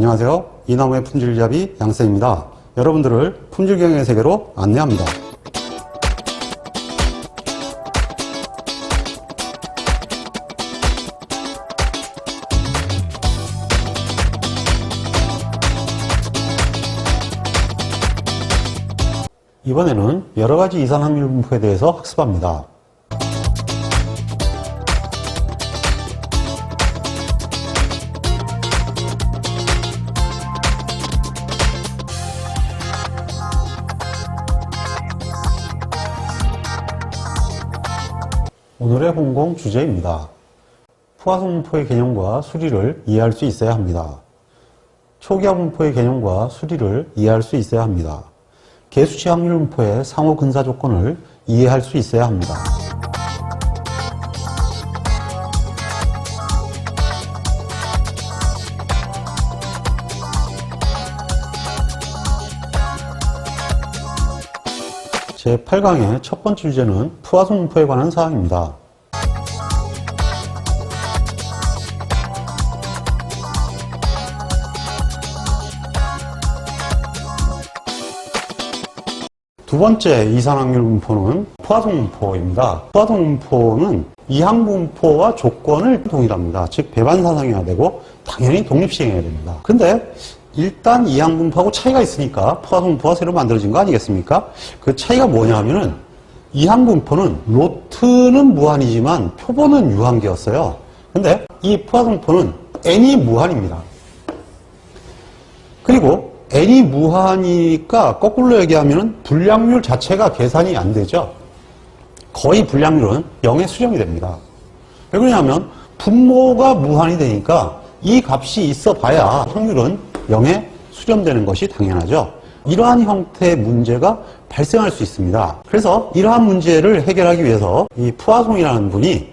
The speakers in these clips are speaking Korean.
안녕하세요. 이나무의 품질잡이 양쌤입니다. 여러분들을 품질경영의 세계로 안내합니다. 이번에는 여러가지 이산확률 분포에 대해서 학습합니다. 오늘의 홍공 주제입니다. 포화성 분포의 개념과 수리를 이해할 수 있어야 합니다. 초기화 분포의 개념과 수리를 이해할 수 있어야 합니다. 개수치 확률 분포의 상호 근사 조건을 이해할 수 있어야 합니다. 제8강의 첫 번째 주제는 포화성 분포에 관한 사항입니다. 두 번째 이산확률 분포는 포화성 분포입니다. 포화성 분포는 이항 분포와 조건을 동일합니다. 즉 배반사상해야 되고 당연히 독립시행해야 됩니다. 근데 일단 이항 분포하고 차이가 있으니까 포화성 분포가 새로 만들어진 거 아니겠습니까? 그 차이가 뭐냐 하면은 이항 분포는 로트는 무한이지만 표본은 유한계였어요. 근데 이 포화성 분포는 n이 무한입니다. 그리고 n이 무한이니까 거꾸로 얘기하면 불량률 자체가 계산이 안 되죠. 거의 불량률은 0에 수렴이 됩니다. 왜 그러냐면 분모가 무한이 되니까 이 값이 있어 봐야 확률은 0에 수렴되는 것이 당연하죠. 이러한 형태의 문제가 발생할 수 있습니다. 그래서 이러한 문제를 해결하기 위해서 이 푸아송이라는 분이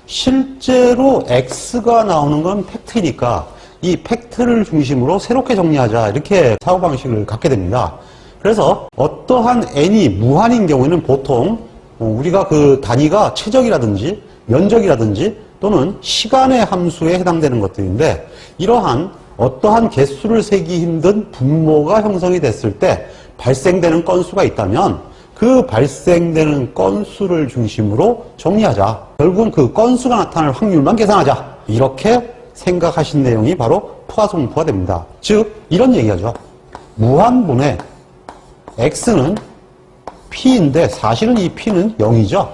실제로 X가 나오는 건 팩트이니까 이 팩트를 중심으로 새롭게 정리하자, 이렇게 사고방식을 갖게 됩니다. 그래서 어떠한 n이 무한인 경우에는 보통 우리가 그 단위가 최적이라든지 면적이라든지 또는 시간의 함수에 해당되는 것들인데, 이러한 어떠한 개수를 세기 힘든 분모가 형성이 됐을 때 발생되는 건수가 있다면 그 발생되는 건수를 중심으로 정리하자. 결국은 그 건수가 나타날 확률만 계산하자. 이렇게 생각하신 내용이 바로 포화성 분포가 됩니다. 즉 이런 얘기하죠. 무한분의 x는 p인데 사실은 이 p는 0이죠.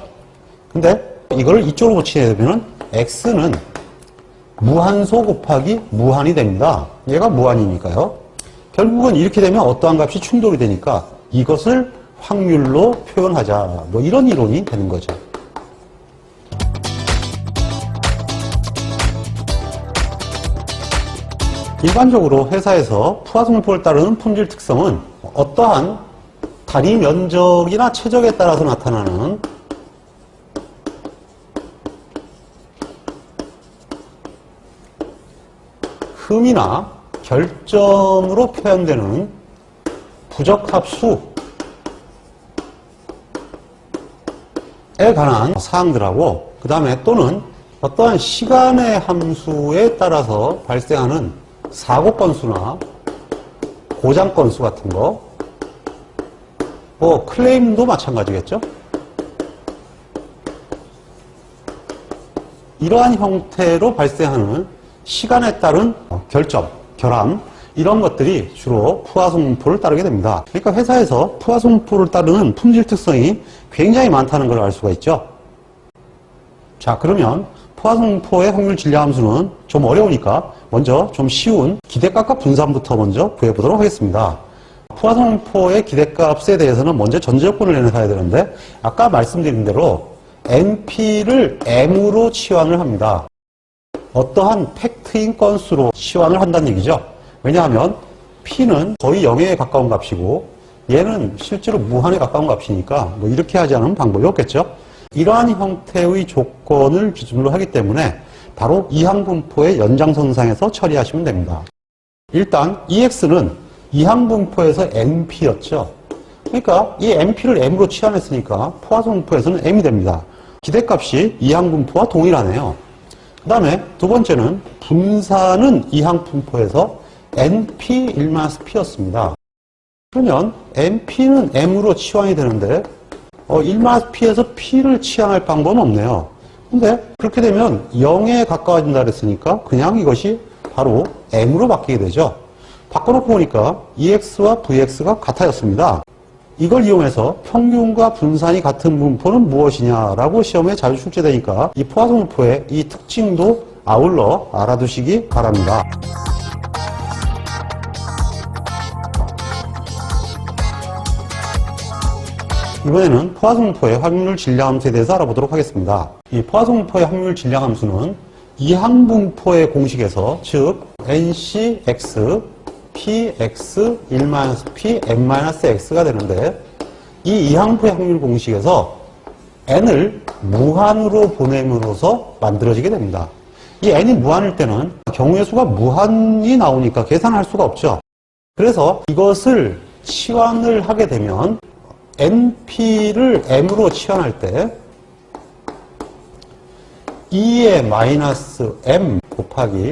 근데 이걸 이쪽으로 붙이게 되면 x는 무한소 곱하기 무한이 됩니다. 얘가 무한이니까요. 결국은 이렇게 되면 어떠한 값이 충돌이 되니까 이것을 확률로 표현하자. 뭐 이런 이론이 되는 거죠. 일반적으로 회사에서 포화성 분포를 따르는 품질 특성은 어떠한 단위 면적이나 최적에 따라서 나타나는 흠이나 결점으로 표현되는 부적합수에 관한 사항들하고, 그 다음에 또는 어떠한 시간의 함수에 따라서 발생하는 사고 건수나 고장 건수 같은 거, 뭐 클레임도 마찬가지겠죠. 이러한 형태로 발생하는 시간에 따른 결점, 결함, 이런 것들이 주로 포화성 분포를 따르게 됩니다. 그러니까 회사에서 포화성 분포를 따르는 품질 특성이 굉장히 많다는 걸 알 수가 있죠. 자, 그러면 포화성 분포의 확률 진략함수는 좀 어려우니까 먼저 좀 쉬운 기대값과 분산부터 먼저 구해보도록 하겠습니다. 포화성 분포의 기대값에 대해서는 먼저 전제조건을 내놓아야 되는데, 아까 말씀드린 대로 NP를 M으로 치환을 합니다. 어떠한 팩트인 건수로 치환을 한다는 얘기죠. 왜냐하면 P는 거의 0에 가까운 값이고 얘는 실제로 무한에 가까운 값이니까 뭐 이렇게 하지 않으면 방법이 없겠죠. 이러한 형태의 조건을 기준으로 하기 때문에 바로 이항 분포의 연장선상에서 처리하시면 됩니다. 일단 EX는 이항 분포에서 NP였죠. 그러니까 이 NP를 M으로 치환했으니까 포화성 분포에서는 M이 됩니다. 기대값이 이항 분포와 동일하네요. 그 다음에 두 번째는 분산은 이항 분포에서 NP 1-P였습니다. 그러면 NP는 M으로 치환이 되는데 1-P에서 P를 치환할 방법은 없네요. 근데 그렇게 되면 0에 가까워진다 그랬으니까 그냥 이것이 바로 M으로 바뀌게 되죠. 바꿔놓고 보니까 EX와 VX가 같아졌습니다. 이걸 이용해서 평균과 분산이 같은 분포는 무엇이냐라고 시험에 자주 출제되니까 이 포화성 분포의 이 특징도 아울러 알아두시기 바랍니다. 이번에는 포화성 분포의 확률 질량함수에 대해서 알아보도록 하겠습니다. 이 포화성 분포의 확률 질량함수는 이항분포의 공식에서 즉 NCX Px 1-P n-x가 되는데 이 이항분포의 확률 공식에서 n을 무한으로 보냄으로써 만들어지게 됩니다. 이 n이 무한일 때는 경우의 수가 무한이 나오니까 계산할 수가 없죠. 그래서 이것을 치환을 하게 되면 np를 m으로 치환할 때 2의 마이너스 m 곱하기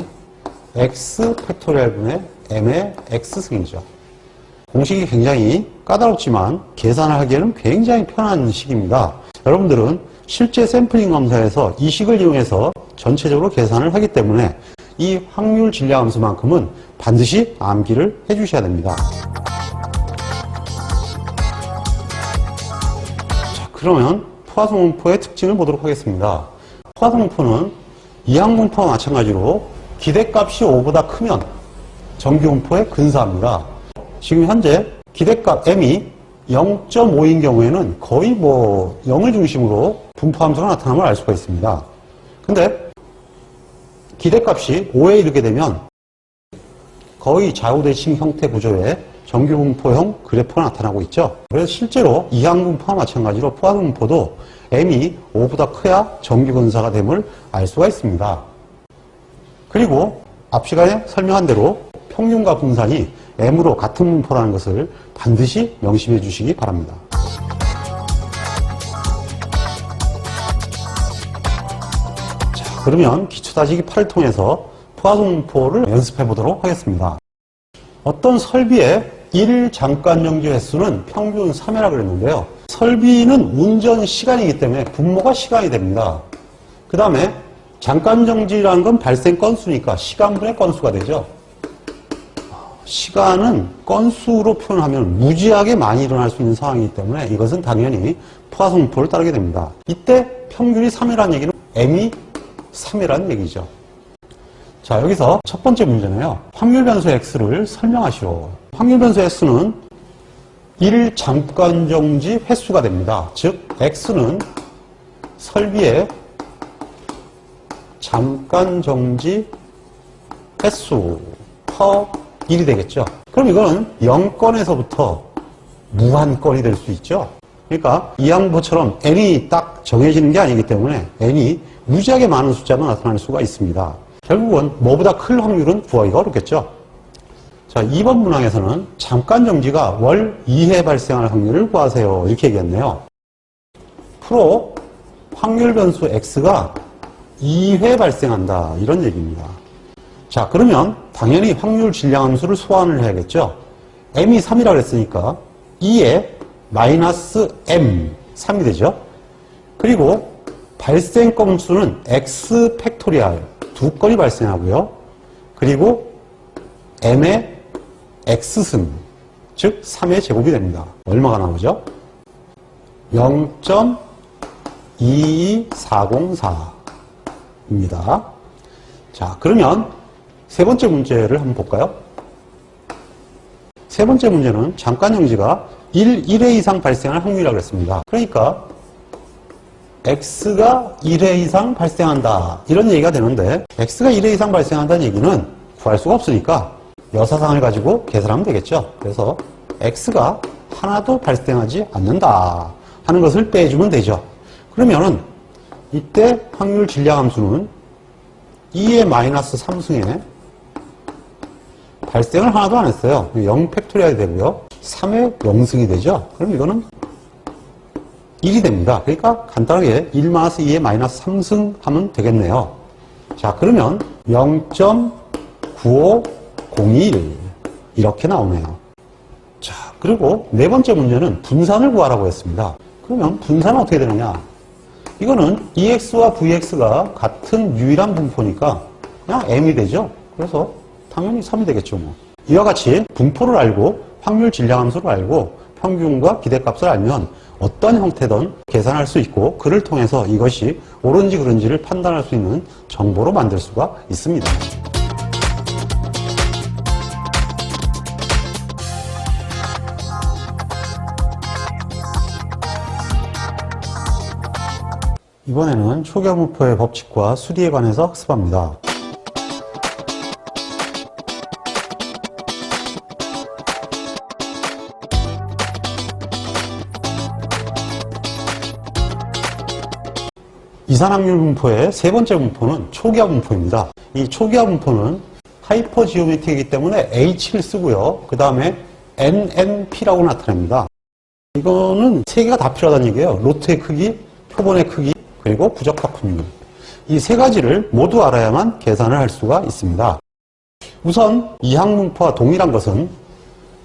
x 팩토리얼 분의 m의 x승이죠. 공식이 굉장히 까다롭지만 계산을 하기에는 굉장히 편한 식입니다. 여러분들은 실제 샘플링 검사에서 이 식을 이용해서 전체적으로 계산을 하기 때문에 이 확률 질량함수만큼은 반드시 암기를 해주셔야 됩니다. 자, 그러면 포화성 분포의 특징을 보도록 하겠습니다. 포화성 분포는 이항분포와 마찬가지로 기대값이 5보다 크면 정규분포에 근사합니다. 지금 현재 기대값 m이 0.5인 경우에는 거의 0을 중심으로 분포함수가 나타남을 알 수가 있습니다. 근데 기대값이 5에 이르게 되면 거의 좌우대칭 형태 구조의 정규분포형 그래프가 나타나고 있죠. 그래서 실제로 이항분포와 마찬가지로 포화성 분포도 m이 5보다 커야 정규근사가 됨을 알 수가 있습니다. 그리고 앞 시간에 설명한 대로 평균과 분산이 m으로 같은 분포라는 것을 반드시 명심해 주시기 바랍니다. 자, 그러면 기초다지기 8을 통해서 포화성 분포를 연습해 보도록 하겠습니다. 어떤 설비의 1잠깐정지 횟수는 평균 3회라 그랬는데요. 설비는 운전 시간이기 때문에 분모가 시간이 됩니다. 그 다음에 잠깐정지라는 건 발생 건수니까 시간분의 건수가 되죠. 시간은 건수로 표현하면 무지하게 많이 일어날 수 있는 상황이기 때문에 이것은 당연히 포화성 분포를 따르게 됩니다. 이때 평균이 3회라는 얘기는 m이 3회라는 얘기죠. 자, 여기서 첫 번째 문제는요. 확률 변수 x를 설명하시오. 확률 변수 x는 1잠깐정지 횟수가 됩니다. 즉 x는 설비의 잠깐정지 횟수 per 1이 되겠죠. 그럼 이거는 0건에서부터 무한건이 될 수 있죠. 그러니까 이항분포처럼 n이 딱 정해지는 게 아니기 때문에 n이 무지하게 많은 숫자가 나타날 수가 있습니다. 결국은 뭐보다 클 확률은 구하기가 어렵겠죠. 자, 2번 문항에서는 잠깐정지가 월 2회 발생할 확률을 구하세요. 이렇게 얘기했네요. 프로 확률 변수 x가 2회 발생한다. 이런 얘기입니다. 자, 그러면 당연히 확률 질량함수를 소환을 해야겠죠. m이 3이라고 그랬으니까 2에 마이너스 m 3이 되죠. 그리고 발생 건수는 x 팩토리얼 2건이 발생하고요. 그리고 m의 x승 즉 3의 제곱이 됩니다. 얼마가 나오죠? 0.22404입니다. 자, 그러면 세 번째 문제를 한번 볼까요? 세 번째 문제는 잠깐정지가 1회 이상 발생할 확률이라고 했습니다. 그러니까 x가 1회 이상 발생한다 이런 얘기가 되는데 x가 1회 이상 발생한다는 얘기는 구할 수가 없으니까 여사상을 가지고 계산하면 되겠죠. 그래서 x가 하나도 발생하지 않는다 하는 것을 빼주면 되죠. 그러면은 이때 확률 질량함수는 2의 마이너스 3승에 발생을 하나도 안 했어요. 0 팩토리얼이 되고요. 3의 0승이 되죠. 그럼 이거는 1이 됩니다. 그러니까 간단하게 1-2의 마이너스 3승 하면 되겠네요. 자, 그러면 0.95 021 이렇게 나오네요. 자, 그리고 네 번째 문제는 분산을 구하라고 했습니다. 그러면 분산은 어떻게 되느냐? 이거는 EX와 VX가 같은 유일한 분포니까 그냥 M이 되죠. 그래서 당연히 3이 되겠죠. 뭐. 이와 같이 분포를 알고 확률 질량함수를 알고 평균과 기대값을 알면 어떤 형태든 계산할 수 있고 그를 통해서 이것이 옳은지 그른지를 판단할 수 있는 정보로 만들 수가 있습니다. 이번에는 초기화분포의 법칙과 수리에 관해서 학습합니다. 이산확률 분포의 세 번째 분포는 초기화 분포입니다. 이 초기화 분포는 하이퍼 지오메트리이기 때문에 H를 쓰고요. 그 다음에 NNP라고 나타냅니다. 이거는 세 개가 다 필요하다는 얘기예요. 로트의 크기, 표본의 크기, 그리고 부적합 확률. 이 세 가지를 모두 알아야만 계산을 할 수가 있습니다. 우선 이항분포와 동일한 것은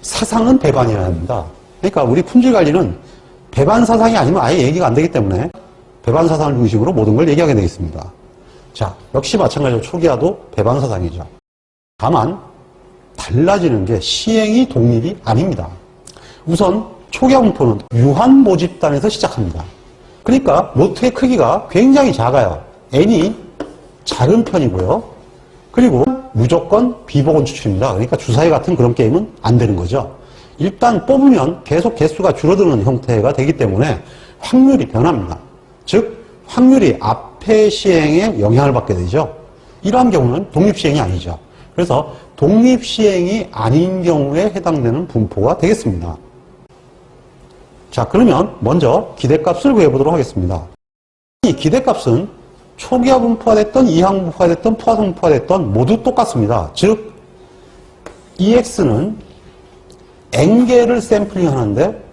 사상은 배반이어야 합니다. 그러니까 우리 품질 관리는 배반 사상이 아니면 아예 얘기가 안 되기 때문에 배반 사상을 중심으로 모든 걸 얘기하게 되겠습니다. 자, 역시 마찬가지로 초기화도 배반 사상이죠. 다만 달라지는 게 시행이 독립이 아닙니다. 우선 초기화 분포는 유한 모집단에서 시작합니다. 그러니까 로트의 크기가 굉장히 작아요. n이 작은 편이고요. 그리고 무조건 비보건 추출입니다. 그러니까 주사위 같은 그런 게임은 안 되는 거죠. 일단 뽑으면 계속 개수가 줄어드는 형태가 되기 때문에 확률이 변합니다. 즉 확률이 앞에 시행에 영향을 받게 되죠. 이러한 경우는 독립시행이 아니죠. 그래서 독립시행이 아닌 경우에 해당되는 분포가 되겠습니다. 자, 그러면 먼저 기대값을 구해보도록 하겠습니다. 이 기대값은 초기화 분포가 됐던 이항 분포가 됐던 포화성 분포가 됐던 모두 똑같습니다. 즉 EX는 N개를 샘플링 하는데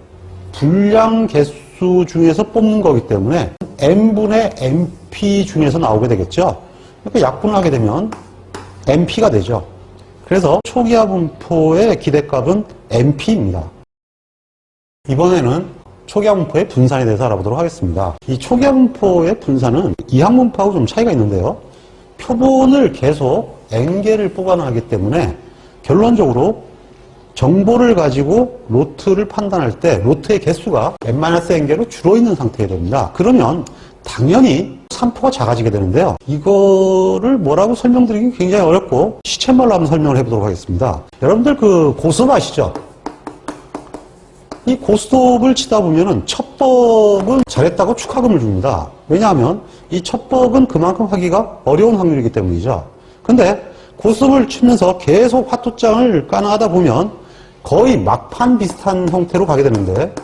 불량 개수 중에서 뽑는 거기 때문에 N분의 NP 중에서 나오게 되겠죠. 이렇게 약분을 하게 되면 NP가 되죠. 그래서 초기화 분포의 기대값은 NP입니다. 이번에는 초기화 분포의 분산에 대해서 알아보도록 하겠습니다. 이 초기화 분포의 분산은 이항 분포하고 좀 차이가 있는데요. 표본을 계속 N개를 뽑아나가기 때문에 결론적으로 정보를 가지고 로트를 판단할 때 로트의 개수가 n-n개로 줄어있는 상태가 됩니다. 그러면 당연히 산포가 작아지게 되는데요. 이거를 뭐라고 설명드리기 굉장히 어렵고 시쳇말로 한번 설명을 해보도록 하겠습니다. 여러분들 그 고스톱 아시죠? 이 고스톱을 치다 보면은 첩법은 잘했다고 축하금을 줍니다. 왜냐하면 이 첩법은 그만큼 하기가 어려운 확률이기 때문이죠. 근데 고스톱을 치면서 계속 화투장을 까나하다 보면 거의 막판 비슷한 형태로 가게 되는데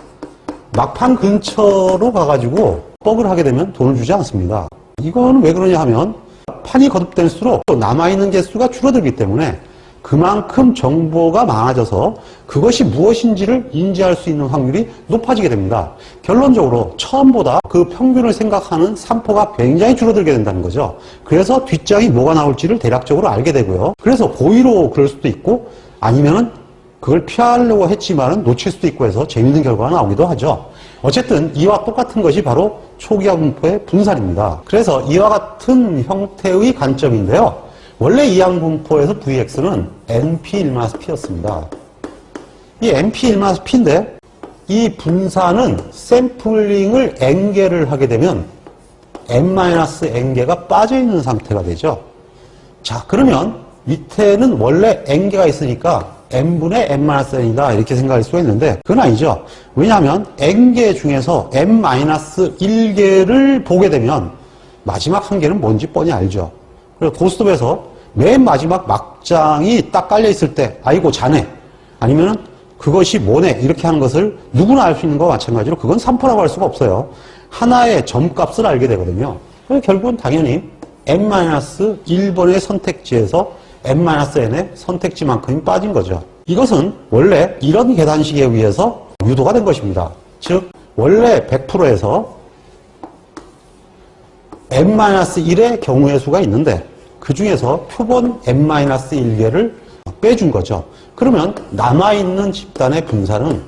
막판 근처로 가가지고 뻑을 하게 되면 돈을 주지 않습니다. 이거는 왜 그러냐 하면 판이 거듭될수록 남아있는 개수가 줄어들기 때문에 그만큼 정보가 많아져서 그것이 무엇인지를 인지할 수 있는 확률이 높아지게 됩니다. 결론적으로 처음보다 그 평균을 생각하는 산포가 굉장히 줄어들게 된다는 거죠. 그래서 뒷장이 뭐가 나올지를 대략적으로 알게 되고요. 그래서 고의로 그럴 수도 있고 아니면은 그걸 피하려고 했지만은 놓칠 수도 있고 해서 재밌는 결과가 나오기도 하죠. 어쨌든 이와 똑같은 것이 바로 초기화 분포의 분산입니다. 그래서 이와 같은 형태의 관점인데요. 원래 이항 분포에서 Vx는 NP1-P였습니다. 이 NP1-P인데 이 분산은 샘플링을 N개를 하게 되면 N-N개가 빠져있는 상태가 되죠. 자, 그러면 밑에는 원래 N개가 있으니까 N분의 N-N이다 이렇게 생각할 수가 있는데 그건 아니죠. 왜냐하면 N개 중에서 N-1개를 보게 되면 마지막 한 개는 뭔지 뻔히 알죠. 그래서 고스톱에서 맨 마지막 막장이 딱 깔려 있을 때 아이고 자네 아니면은 그것이 뭐네 이렇게 하는 것을 누구나 알 수 있는 것과 마찬가지로 그건 산포라고 할 수가 없어요. 하나의 점값을 알게 되거든요. 그래서 결국은 당연히 N-1번의 선택지에서 N-N의 선택지만큼이 빠진 거죠. 이것은 원래 이런 계산식에 의해서 유도가 된 것입니다. 즉 원래 100%에서 N-1의 경우의 수가 있는데 그 중에서 표본 N-1개를 빼준 거죠. 그러면 남아있는 집단의 분산은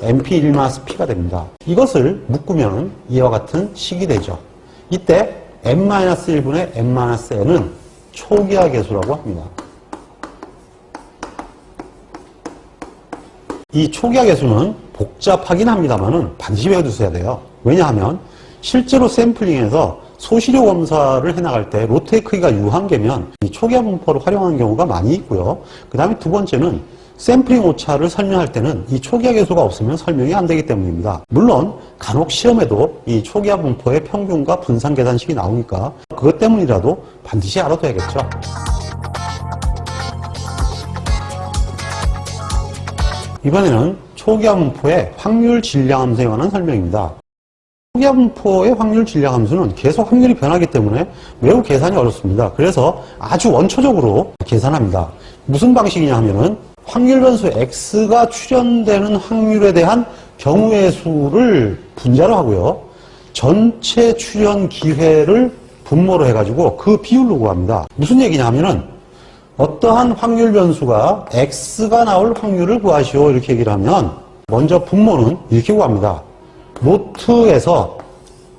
MP1-P가 됩니다. 이것을 묶으면 이와 같은 식이 되죠. 이때 n-1분의 n-n은 초기화 계수라고 합니다. 이 초기화 계수는 복잡하긴 합니다만은 반드시 외워두셔야 돼요. 왜냐하면 실제로 샘플링에서 소시료 검사를 해나갈 때 로트의 크기가 유한계면 이 초기화 분포를 활용하는 경우가 많이 있고요. 그 다음에 두 번째는 샘플링 오차를 설명할 때는 이 초기화 계수가 없으면 설명이 안 되기 때문입니다. 물론 간혹 시험에도 이 초기화 분포의 평균과 분산 계산식이 나오니까 그것 때문이라도 반드시 알아둬야겠죠. 이번에는 초기화 분포의 확률 질량 함수에 관한 설명입니다. 초기화 분포의 확률 질량 함수는 계속 확률이 변하기 때문에 매우 계산이 어렵습니다. 그래서 아주 원초적으로 계산합니다. 무슨 방식이냐 하면은 확률 변수 x가 출현되는 확률에 대한 경우의 수를 분자로 하고요. 전체 출현 기회를 분모로 해가지고 그 비율로 구합니다. 무슨 얘기냐 하면은 어떠한 확률 변수가 x가 나올 확률을 구하시오 이렇게 얘기를 하면 먼저 분모는 이렇게 구합니다. 노트에서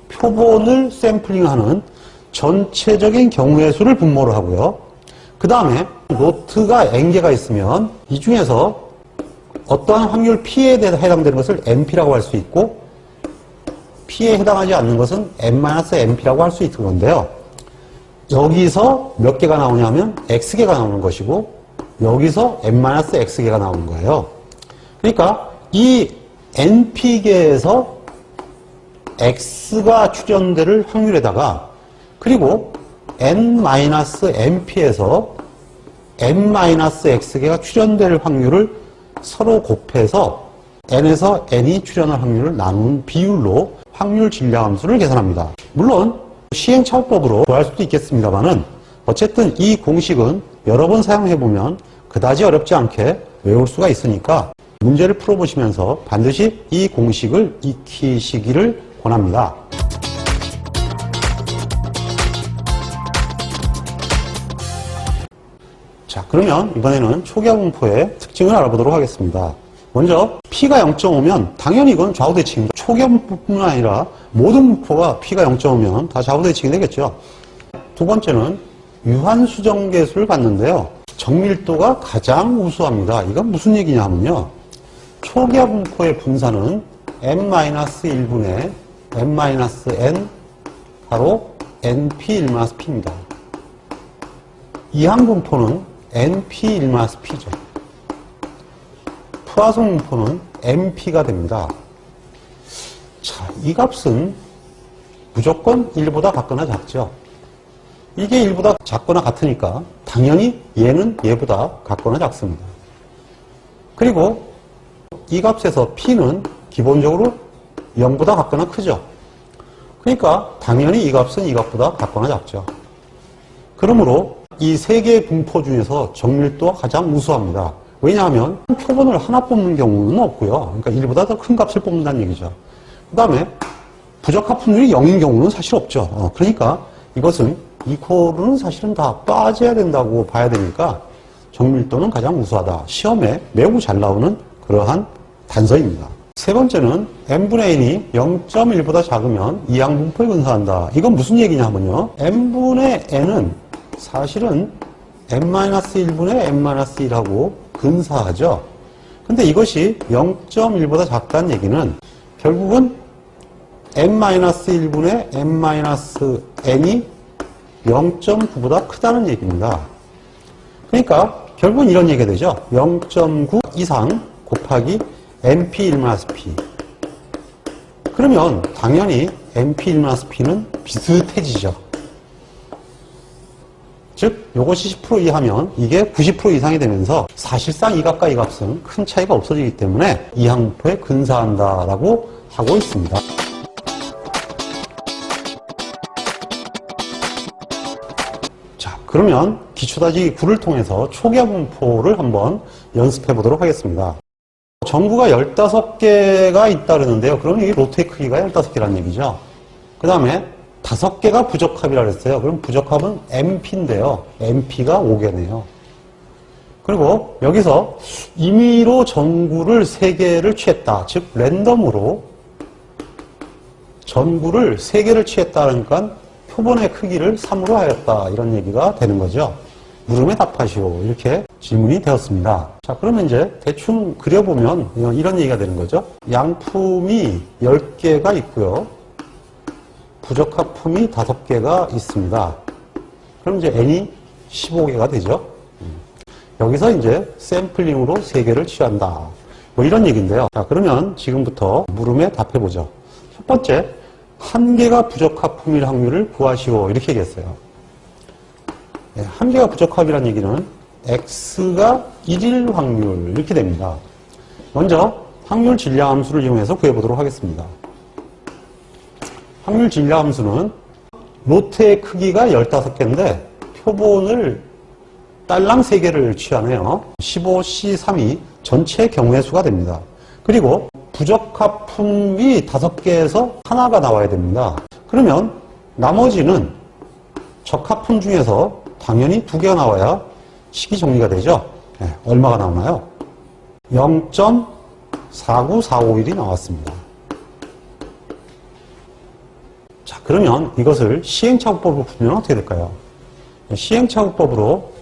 표본을 샘플링하는 전체적인 경우의 수를 분모를 하고요. 그 다음에 노트가 n개가 있으면 이 중에서 어떠한 확률 P에 해당되는 것을 NP라고 할 수 있고 P에 해당하지 않는 것은 n-NP라고 할 수 있는 건데요. 여기서 몇 개가 나오냐면 X개가 나오는 것이고 여기서 n-X개가 나오는 거예요. 그러니까 이 NP개에서 X가 출현될 확률에다가 그리고 n-NP에서 n-X개가 출현될 확률을 서로 곱해서 n에서 n이 출현할 확률을 나눈 비율로 확률 질량 함수를 계산합니다. 물론 시행착오법으로 구할 수도 있겠습니다만은 어쨌든 이 공식은 여러 번 사용해보면 그다지 어렵지 않게 외울 수가 있으니까 문제를 풀어보시면서 반드시 이 공식을 익히시기를 권합니다. 자, 그러면 이번에는 초기화 분포의 특징을 알아보도록 하겠습니다. 먼저 P가 0.5면 당연히 이건 좌우대칭입니다. 초기화 분포뿐만 아니라 모든 분포가 P가 0.5면 다 좌우대칭이 되겠죠. 두 번째는 유한수정계수를 봤는데요. 정밀도가 가장 우수합니다. 이건 무슨 얘기냐 하면요. 초기화 분포의 분산은 n-1분의 n-n 바로 np1-p입니다. 이항 분포는 np1-p죠. 푸아송 분포는 np가 됩니다. 자, 이 값은 무조건 1보다 같거나 작죠. 이게 1보다 작거나 같으니까 당연히 얘는 얘보다 같거나 작습니다. 그리고 이 값에서 p는 기본적으로 0보다 같거나 크죠. 그러니까 당연히 이 값은 이 값보다 같거나 작죠. 그러므로 이 세 개의 분포 중에서 정밀도가 가장 우수합니다. 왜냐하면 표본을 하나 뽑는 경우는 없고요. 그러니까 1보다 더 큰 값을 뽑는다는 얘기죠. 그 다음에 부적합분율이 0인 경우는 사실 없죠. 그러니까 이것은 이코르는 사실은 다 빠져야 된다고 봐야 되니까 정밀도는 가장 우수하다. 시험에 매우 잘 나오는 그러한 단서입니다. 세 번째는 n분의 n이 0.1보다 작으면 이항 분포에 근사한다. 이건 무슨 얘기냐 하면요. n분의 n은 사실은 n-1분의 n-1하고 근사하죠. 근데 이것이 0.1보다 작다는 얘기는 결국은 n-1분의 n-n이 0.9보다 크다는 얘기입니다. 그러니까 결국은 이런 얘기가 되죠. 0.9 이상 곱하기 np1-p. 그러면 당연히 np1-p는 비슷해지죠. 즉 이것이 10% 이하면 이게 90% 이상이 되면서 사실상 이 값과 이 값은 큰 차이가 없어지기 때문에 이항분포에 근사한다라고 하고 있습니다. 자, 그러면 기초다지기 9를 통해서 초기화 분포를 한번 연습해 보도록 하겠습니다. 전구가 15개가 있다 그러는데요. 그러면 이 로트의 크기가 15개라는 얘기죠. 그 다음에 5개가 부적합이라고 했어요. 그럼 부적합은 NP인데요. NP가 5개네요. 그리고 여기서 임의로 전구를 3개를 취했다. 즉 랜덤으로 전구를 3개를 취했다니까 표본의 크기를 3으로 하였다. 이런 얘기가 되는 거죠. 물음에 답하시오. 이렇게 질문이 되었습니다. 자, 그러면 이제 대충 그려보면 이런 얘기가 되는 거죠. 양품이 10개가 있고요. 부적합품이 5개가 있습니다. 그럼 이제 n이 15개가 되죠. 여기서 이제 샘플링으로 3개를 취한다. 뭐 이런 얘기인데요. 자, 그러면 지금부터 물음에 답해보죠. 첫 번째, 1개가 부적합품일 확률을 구하시오. 이렇게 얘기했어요. 1개가 부적합이라는 얘기는 x가 1일 확률 이렇게 됩니다. 먼저 확률 질량함수를 이용해서 구해보도록 하겠습니다. 확률 질량함수는 로트의 크기가 15개인데 표본을 딸랑 3개를 취하네요. 15C3이 전체 경우의 수가 됩니다. 그리고 부적합품이 5개에서 하나가 나와야 됩니다. 그러면 나머지는 적합품 중에서 당연히 2개가 나와야 식이 정리가 되죠. 네, 얼마가 나오나요? 0.49451이 나왔습니다. 자, 그러면 이것을 시행착오법으로 풀면 어떻게 될까요? 시행착오법으로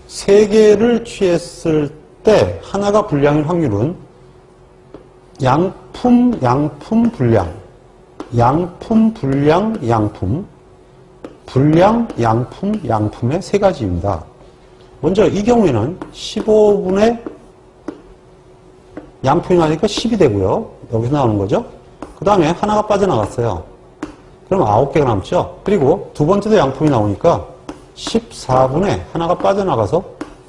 3개를 취했을 때 하나가 불량일 확률은 양품, 양품, 불량, 양품, 불량, 양품, 불량, 양품, 양품의 3가지입니다. 먼저 이 경우에는 15분의 양품이 나니까 10이 되고요. 여기서 나오는 거죠. 그 다음에 하나가 빠져나갔어요. 그럼 9개가 남죠. 그리고 두 번째도 양품이 나오니까 14분의 하나가 빠져나가서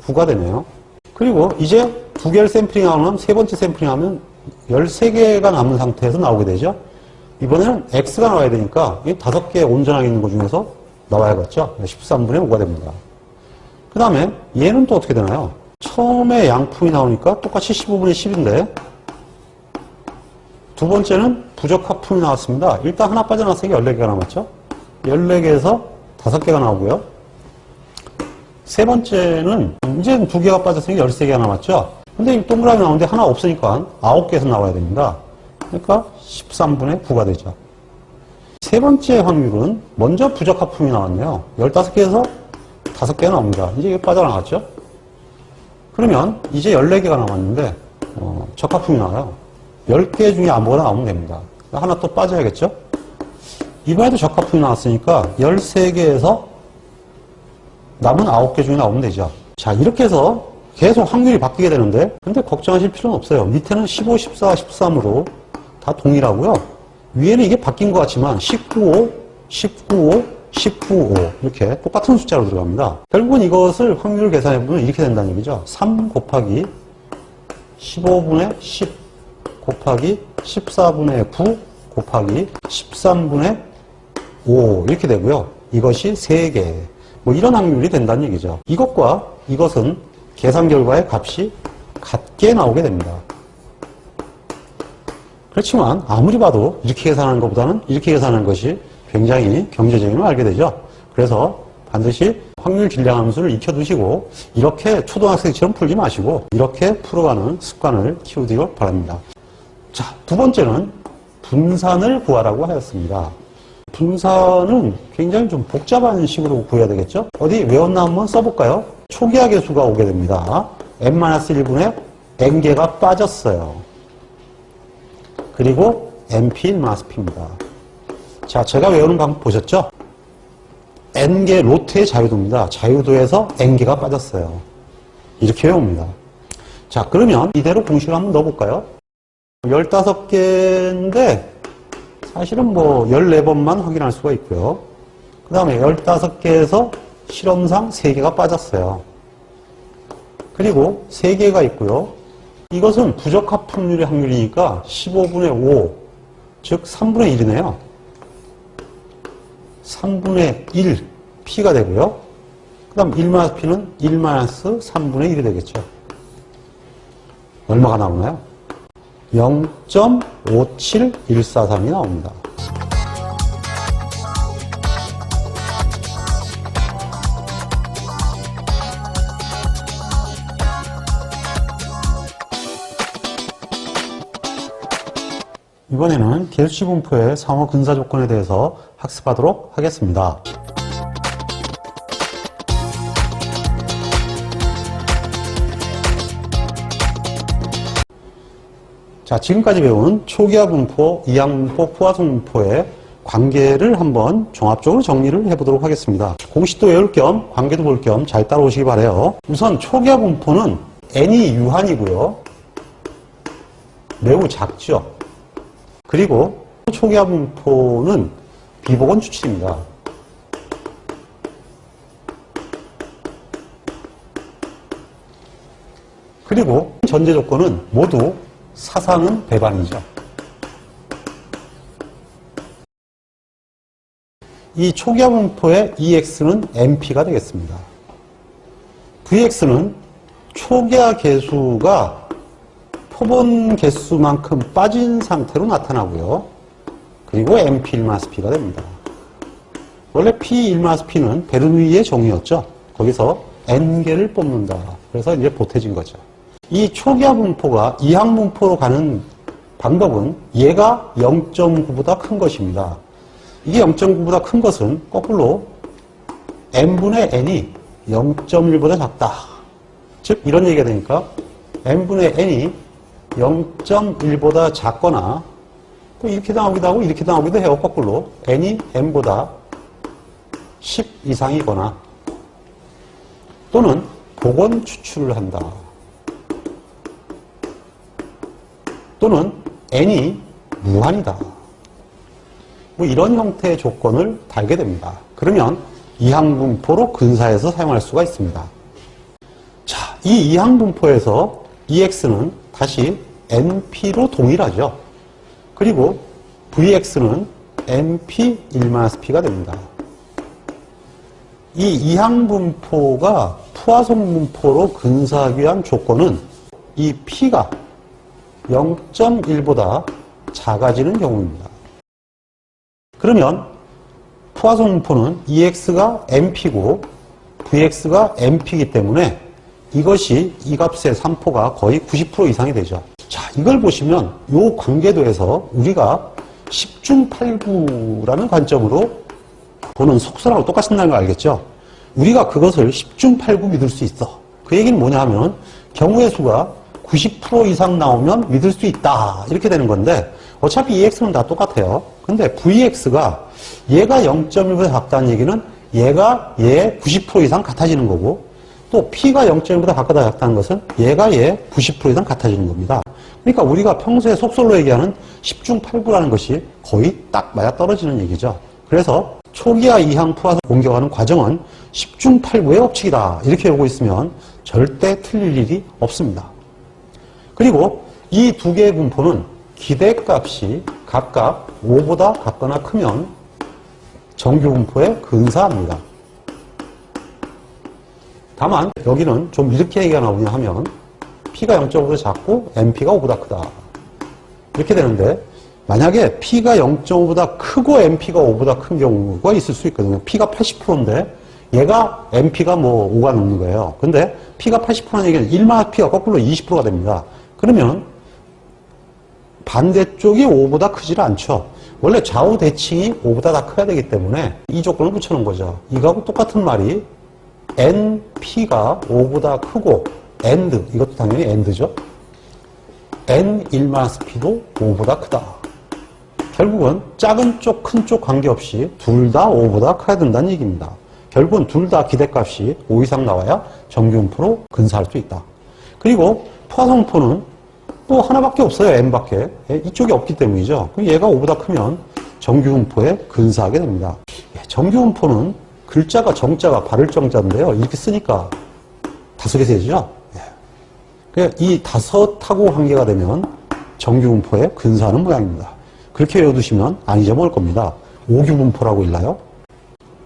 9가 되네요. 그리고 이제 2개를 샘플링하면 세 번째 샘플링하면 13개가 남은 상태에서 나오게 되죠. 이번에는 X가 나와야 되니까 5개 온전하게 있는 것 중에서 나와야겠죠. 13분의 5가 됩니다. 그 다음에 얘는 또 어떻게 되나요? 처음에 양품이 나오니까 똑같이 15분의 10인데 두 번째는 부적합품이 나왔습니다. 일단 하나 빠져나왔으니까 14개가 남았죠. 14개에서 5개가 나오고요. 세 번째는 이제 2개가 빠졌으니까 13개가 남았죠. 근데 이 동그라미 나오는데 하나 없으니까 9개에서 나와야 됩니다. 그러니까 13분의 9가 되죠. 세 번째 확률은 먼저 부적합품이 나왔네요. 15개에서 5개가 나옵니다. 이제 이게 빠져나갔죠. 그러면 이제 14개가 남았는데 적합품이 나와요. 10개 중에 아무거나 나오면 됩니다. 하나 또 빠져야겠죠. 이번에도 적합품이 나왔으니까 13개에서 남은 9개 중에 나오면 되죠. 자, 이렇게 해서 계속 확률이 바뀌게 되는데 근데 걱정하실 필요는 없어요. 밑에는 15, 14, 13으로 다 동일하고요. 위에는 이게 바뀐 것 같지만 19, 19, 19, 5 이렇게 똑같은 숫자로 들어갑니다. 결국은 이것을 확률 계산해보면 이렇게 된다는 얘기죠. 3 곱하기 15분의 10 곱하기 14분의 9 곱하기 13분의 5 이렇게 되고요. 이것이 3개. 뭐 이런 확률이 된다는 얘기죠. 이것과 이것은 계산 결과의 값이 같게 나오게 됩니다. 그렇지만 아무리 봐도 이렇게 계산하는 것보다는 이렇게 계산하는 것이 굉장히 경제적임을 알게 되죠. 그래서 반드시 확률 질량함수를 익혀두시고 이렇게 초등학생처럼 풀지 마시고 이렇게 풀어가는 습관을 키우시길 바랍니다. 자, 두 번째는 분산을 구하라고 하였습니다. 분산은 굉장히 좀 복잡한 식으로 구해야 되겠죠? 어디 외웠나 한번 써볼까요? 초기화계 수가 오게 됩니다. n-1분의 n개가 빠졌어요. 그리고 np 1-p입니다. 자, 제가 외우는 방법 보셨죠? n개 로트의 자유도입니다. 자유도에서 n개가 빠졌어요. 이렇게 외웁니다. 자, 그러면 이대로 공식을 한번 넣어볼까요? 15개인데 사실은 뭐 14번만 확인할 수가 있고요. 그 다음에 15개에서 실험상 3개가 빠졌어요. 그리고 3개가 있고요. 이것은 부적합품률의 확률이니까 15분의 5, 즉 3분의 1이네요. 3분의 1, P가 되고요. 그 다음 1-P는 1-3분의 1이 되겠죠. 얼마가 나오나요? 0.57143이 나옵니다. 이번에는 겔시 분포의 상호 근사 조건에 대해서 학습하도록 하겠습니다. 자, 지금까지 배운 초기화 분포, 이항 분포, 포화성 분포의 관계를 한번 종합적으로 정리를 해보도록 하겠습니다. 공식도 외울 겸 관계도 볼 겸 잘 따라오시기 바라요. 우선 초기화 분포는 n이 유한이고요. 매우 작죠. 그리고 초기화 분포는 비복원 추출입니다. 그리고 전제 조건은 모두 사상은 배반이죠. 이 초기화 분포의 EX는 MP가 되겠습니다. VX는 초기화 개수가 표본 개수만큼 빠진 상태로 나타나고요. 그리고 MP 1-P가 됩니다. 원래 P 1-P는 베르누이의 정의였죠. 거기서 N개를 뽑는다. 그래서 이제 보태진 거죠. 이 초기화 분포가 이항 분포로 가는 방법은 얘가 0.9보다 큰 것입니다. 이게 0.9보다 큰 것은 거꾸로 n분의 n이 0.1보다 작다. 즉 이런 얘기가 되니까 n분의 n이 0.1보다 작거나 또 이렇게 나오기도 하고 이렇게 나오기도 해요. 거꾸로 n이 n보다 10 이상이거나 또는 복원 추출을 한다. 또는 n이 무한이다. 뭐 이런 형태의 조건을 달게 됩니다. 그러면 이항분포로 근사해서 사용할 수가 있습니다. 자, 이 이항분포에서 EX는 다시 NP로 동일하죠. 그리고 VX는 NP 1-P가 됩니다. 이 이항분포가 포화성분포로 근사하기 위한 조건은 이 P가 0.1보다 작아지는 경우입니다. 그러면 포화성 분포는 EX가 MP고 VX가 MP이기 때문에 이것이 이 값의 3포가 거의 90% 이상이 되죠. 자, 이걸 보시면 이 관계도에서 우리가 10중 8구라는 관점으로 보는 속설하고 똑같다는 거 알겠죠? 우리가 그것을 10중 8구 믿을 수 있어. 그 얘기는 뭐냐 하면 경우의 수가 90% 이상 나오면 믿을 수 있다. 이렇게 되는 건데 어차피 EX는 다 똑같아요. 근데 VX가 얘가 0.1보다 작다는 얘기는 얘가 얘 90% 이상 같아지는 거고 또 P가 0.1보다 가까다 작다는 것은 얘가 얘 90% 이상 같아지는 겁니다. 그러니까 우리가 평소에 속설로 얘기하는 10중 8구라는 것이 거의 딱 맞아떨어지는 얘기죠. 그래서 초기화 이항 포화성 공격하는 과정은 10중 8구의 법칙이다. 이렇게 보고 있으면 절대 틀릴 일이 없습니다. 그리고 이 두 개의 분포는 기대값이 각각 5보다 같거나 크면 정규 분포에 근사합니다. 다만 여기는 좀 이렇게 얘기가 나오냐 하면 P가 0.5보다 작고 MP가 5보다 크다. 이렇게 되는데 만약에 P가 0.5보다 크고 MP가 5보다 큰 경우가 있을 수 있거든요. P가 80%인데 얘가 MP가 뭐 5가 넘는 거예요. 근데 P가 80%는 얘기는 1-P가 거꾸로 20%가 됩니다. 그러면 반대쪽이 5보다 크질 않죠. 원래 좌우 대칭이 5보다 다 커야 되기 때문에 이 조건을 붙여놓은 거죠. 이거하고 똑같은 말이 NP가 5보다 크고 AND, 이것도 당연히 AND죠. N 1-P도 5보다 크다. 결국은 작은 쪽, 큰 쪽 관계없이 둘 다 5보다 커야 된다는 얘기입니다. 결국은 둘 다 기대값이 5 이상 나와야 정규분포로 근사할 수 있다. 그리고 포화성분포는 또 하나밖에 없어요. N밖에. 이쪽이 없기 때문이죠. 그럼 얘가 5보다 크면 정규분포에 근사하게 됩니다. 정규분포는 글자가 정자가 바를 정자인데요. 이렇게 쓰니까 다섯개 세죠. 이 다섯하고 관계가 되면 정규분포에 근사하는 모양입니다. 그렇게 외워두시면 안 잊어먹을 겁니다. 오규분포라고 일러요.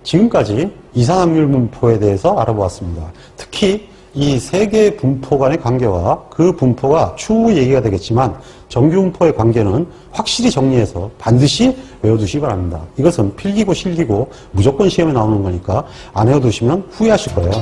지금까지 이산화율 분포에 대해서 알아보았습니다. 특히 이 세 개의 분포 간의 관계와 그 분포가 추후 얘기가 되겠지만 정규분포의 관계는 확실히 정리해서 반드시 외워두시기 바랍니다. 이것은 필기고 실기고 무조건 시험에 나오는 거니까 안 외워두시면 후회하실 거예요.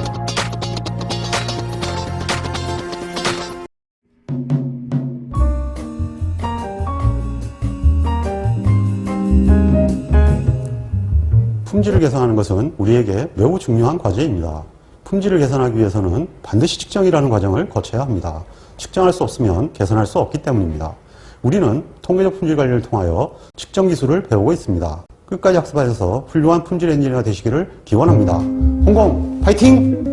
품질을 개선하는 것은 우리에게 매우 중요한 과제입니다. 품질을 개선하기 위해서는 반드시 측정이라는 과정을 거쳐야 합니다. 측정할 수 없으면 개선할 수 없기 때문입니다. 우리는 통계적 품질 관리를 통하여 측정 기술을 배우고 있습니다. 끝까지 학습하셔서 훌륭한 품질 엔지니어가 되시기를 기원합니다. 홍콩 파이팅!